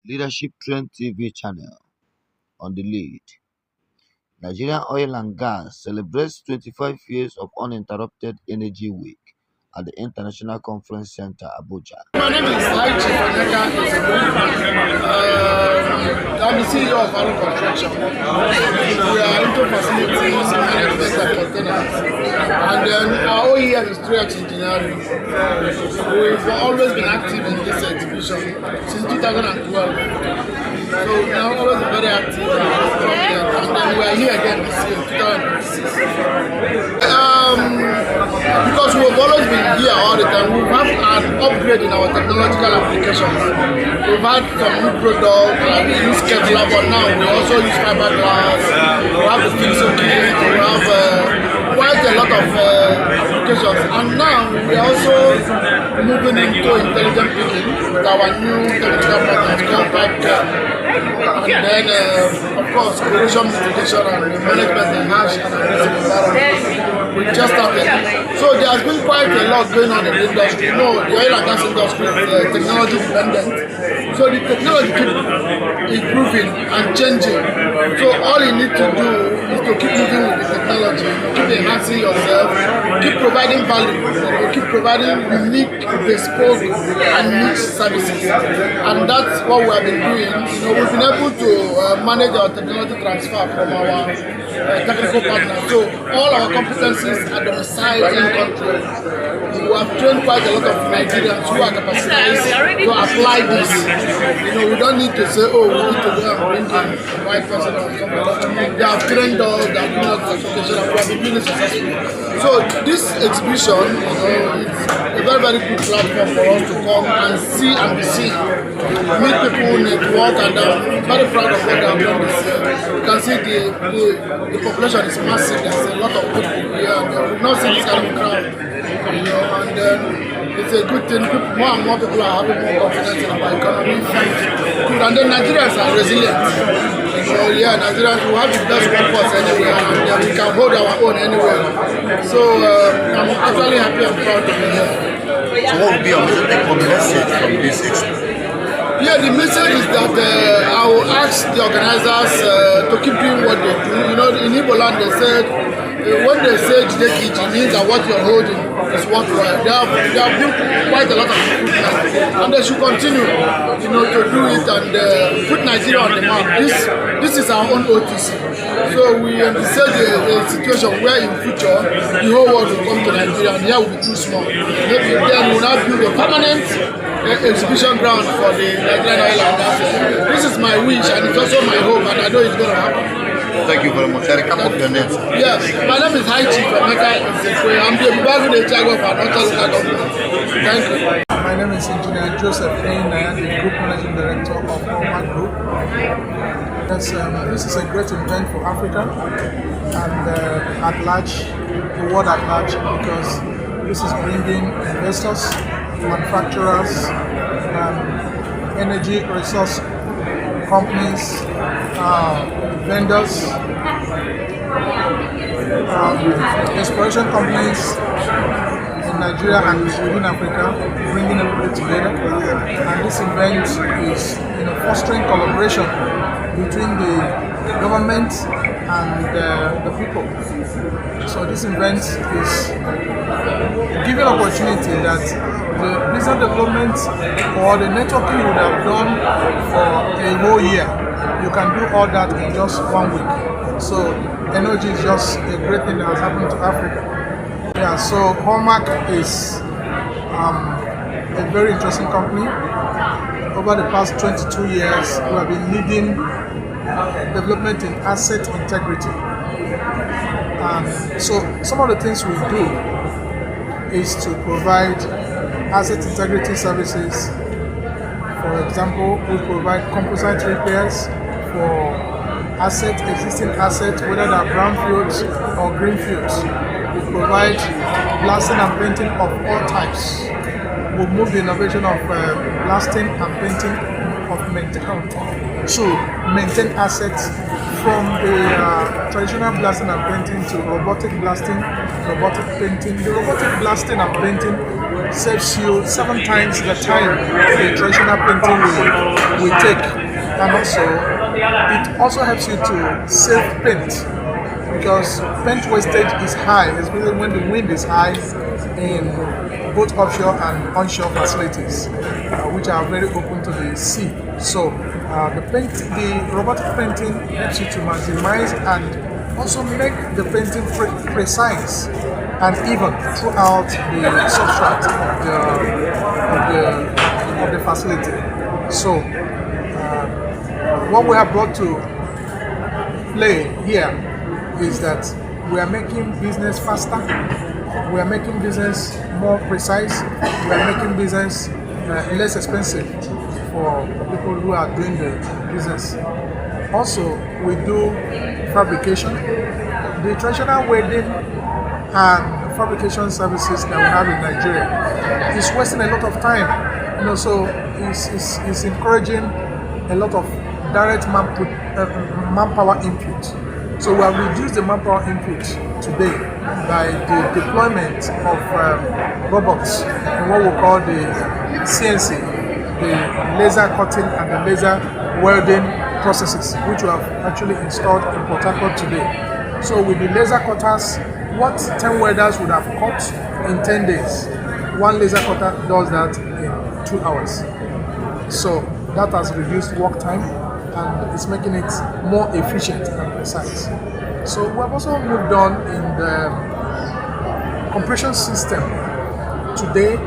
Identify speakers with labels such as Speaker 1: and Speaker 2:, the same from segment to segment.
Speaker 1: Leadership Trend TV channel on the lead. Nigerian Oil and Gas celebrates 25 years of uninterrupted energy week at the International Conference Center, Abuja.
Speaker 2: My name is Haichi Faneka. I'm the CEO of Value Construction. We are into facilities, management and containers. And then our OEM is 3X Engineering. We've always been active in this exhibition since 2012. So we have always been very active and then we are here again this year, 2026. Because we've always been here all the time, we've had an upgrade in our technological applications. We've had some new products, like we use Kevlar, but now we also use fiberglass, we have the Fixo kit, we have quite a lot of applications. And now we are also moving into intelligent picking with our new technical partners called Pipecare. And then, of course, corrosion mitigation and management in harsh and aggressive environment. We just started. So there has been quite a lot going on in the industry. You know, the oil and gas industry is technology dependent. So the technology keeps improving and changing. So all you need to do is to keep moving with the technology, keep enhancing yourself, keep providing value, keep providing unique, bespoke and niche services. And that's what we have been doing. You know, we've been able to manage our technology transfer from our technical partners. So all our competencies are domiciled in country. We have trained quite a lot of Nigerians who are capacitated to apply this. You know, we don't need to say, oh, we need to go and bring in the right person or something. They have trained us, they have given us certification, and we have been really successful. So this exhibition, you know, is a very, very good platform for us to come and see and be seen. Meet people, network, and I'm very proud of what they have done this year. You can see the population is massive. There's a lot of people here, and we've not seen this kind of crowd. You know, and it's a good thing. More and more people are having more confidence in our economy. And then Nigerians are resilient. So yeah, Nigerians will have the best workforce anywhere, and then we can hold our own anywhere. So I'm actually happy and proud to be here.
Speaker 3: So what would be your message from this expo?
Speaker 2: Yeah, the message is that I will ask the organizers to keep doing what they do. You know, in Igbo land they said, when they say Jideki, it means that what you're holding is worthwhile. They have built quite a lot of improvement, and they should continue, you know, to do it and put Nigeria on the map. This is our own OTC. So we envisage a situation where in future the whole world will come to Nigeria and here will be too small. Maybe then we'll now build a permanent exhibition ground for the Nigerian oil and gas. This is my wish and it's also my hope, and I know it's going to happen.
Speaker 3: Thank you very much. I recap of your name.
Speaker 2: Yes, my name is Haichi Faneka. I'm the Bibagu Chago of Anota Local Government. Thank you.
Speaker 4: My name is Engineer Joseph Ain. I am the Group Managing Director of Hallmark Group. This is a great event for Africa and at large, the world at large, because this is bringing investors, manufacturers, energy resource companies, vendors, exploration companies in Nigeria and within Africa, bringing everybody together. And this event is, you know, fostering collaboration between the government and the people. So this event is giving opportunity that the business development or the networking you would have done for a whole year, you can do all that in just 1 week. So energy is just a great thing that has happened to Africa. Yeah, so Hallmark is a very interesting company. Over the past 22 years, we have been leading development in asset integrity. So some of the things we do is to provide asset integrity services. For example, we provide composite repairs for existing assets, whether they are brownfields or greenfields. We provide blasting and painting of all types. We move the innovation of blasting and painting to maintain assets from the traditional blasting and painting to robotic blasting, robotic painting. The robotic blasting and painting saves you 7 times the time the traditional painting will take. And also, it also helps you to save paint, because paint wastage is high, especially when the wind is high in both offshore and onshore facilities, which are very open to the sea. So the robotic painting helps you to maximize and also make the painting precise and even throughout the substrate of the facility. So what we have brought to play here is that we are making business faster, we are making business more precise, we are making business less expensive for people who are doing the business. Also, we do fabrication. The traditional welding and fabrication services that we have in Nigeria is wasting a lot of time. So it's encouraging a lot of direct manpower input. So we have reduced the manpower input today by the deployment of robots in what we call the CNC, the laser cutting and the laser welding processes, which we have actually installed in Port Harcourt today. So with the laser cutters, what 10 welders would have cut in 10 days, one laser cutter does that in 2 hours. So that has reduced work time and it's making it more efficient and precise. So we have also moved on in the compression system. Today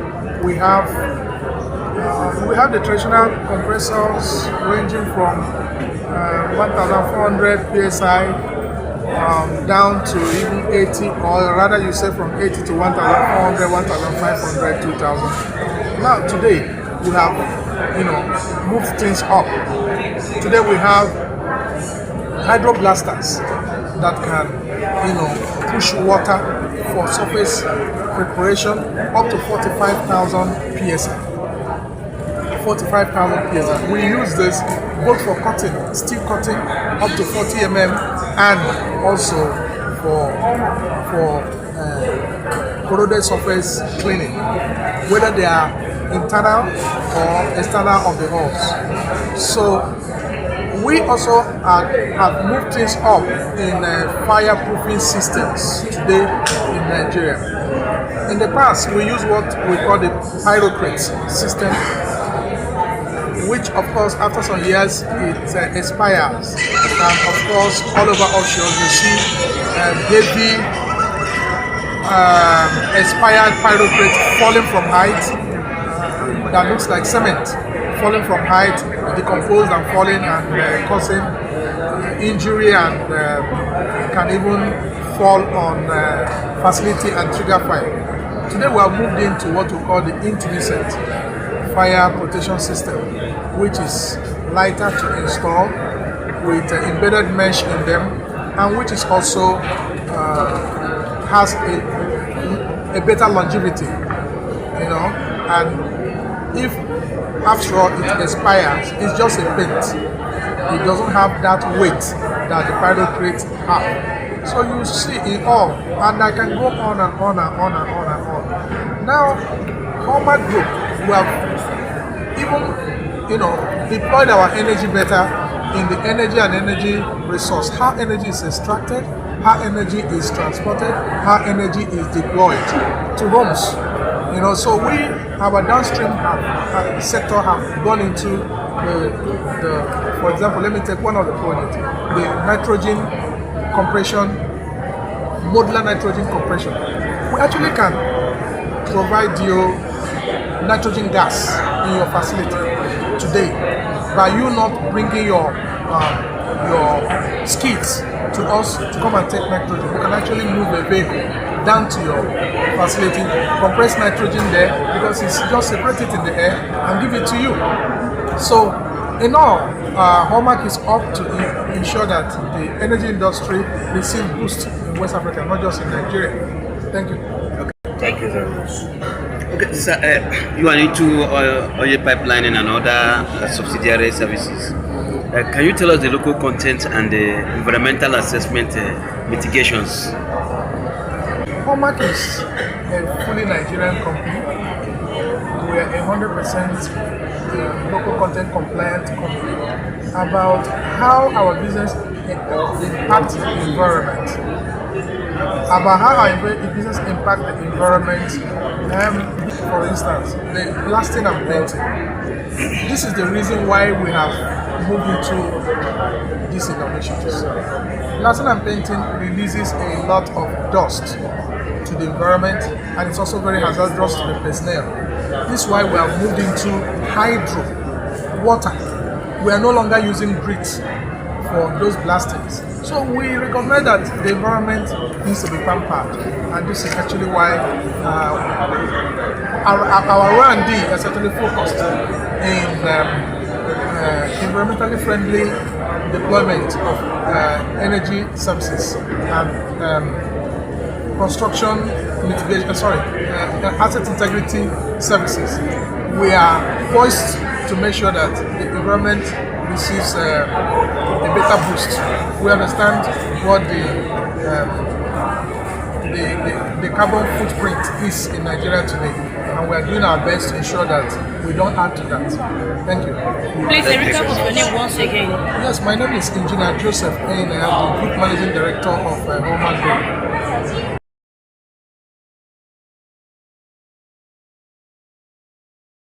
Speaker 4: we have the traditional compressors ranging from 1,400 psi down to even 80, or rather you say from 80 to 1,400, 1,500, 2,000. Now today we have moved things up. Today we have hydroblasters that can push water for surface preparation up to 45,000 psi. 45,000 psi. We use this both for cutting, steel cutting up to 40 mm, and also for corroded surface cleaning, whether they are internal or external of the hulls. So we also have moved things up in fireproofing systems today in Nigeria. In the past, we used what we call the pyrocrate system, which of course after some years it expires. And of course all over offshore you see heavy expired pyrocrate falling from height that looks like cement, falling from height, decomposed and falling and causing injury and can even fall on facility and trigger fire. Today we have moved into what we call the intelligent fire protection system, which is lighter to install with embedded mesh in them, and which is also has a better longevity, and if after all it expires, it's just a paint. It doesn't have that weight that the pyrocrate have. So you see it all, and I can go on and on and on and on and on. Now, Hallmark Group, we have even deployed our energy better in the energy and energy resource. How energy is extracted, how energy is transported, how energy is deployed to homes. So we, our downstream sector have gone into the, for example, let me take one of the projects, the nitrogen compression, modular nitrogen compression. We actually can provide you nitrogen gas in your facility today by you not bringing your skids to us to come and take nitrogen. You can actually move a vehicle down to your facility, compress nitrogen there, because it's just separated in the air, and give it to you. So in all, Hallmark is up to ensure that the energy industry receives boost in West Africa, not just in Nigeria. Thank you.
Speaker 5: Okay. Thank you very much. Okay, sir, you are into oil pipelining and other subsidiary services. Can you tell us the local content and the environmental assessment mitigations?
Speaker 4: Hallmark is a fully Nigerian company. we are 100% local content compliant company, about how our business impacts the environment, about how our business impact the environment. For instance, the blasting and painting. This is the reason why we have moved into these innovations. Blasting and painting releases a lot of dust to the environment, and it's also very hazardous to the personnel. This is why we have moved into hydro, water. We are no longer using bricks for those blastings. So we recognize that the environment needs to be pampered, and this is actually why our R&D is certainly focused in environmentally friendly deployment of energy services and construction mitigation, asset integrity services. We are poised to make sure that the environment receives a better boost. We understand what the carbon footprint is in Nigeria today, and we are doing our best to ensure that we don't add to that. Thank you.
Speaker 6: Please, a recap of your name once again.
Speaker 4: Yes, my name is Engineer Joseph Aine. I am the Group Managing Director of Holman Group.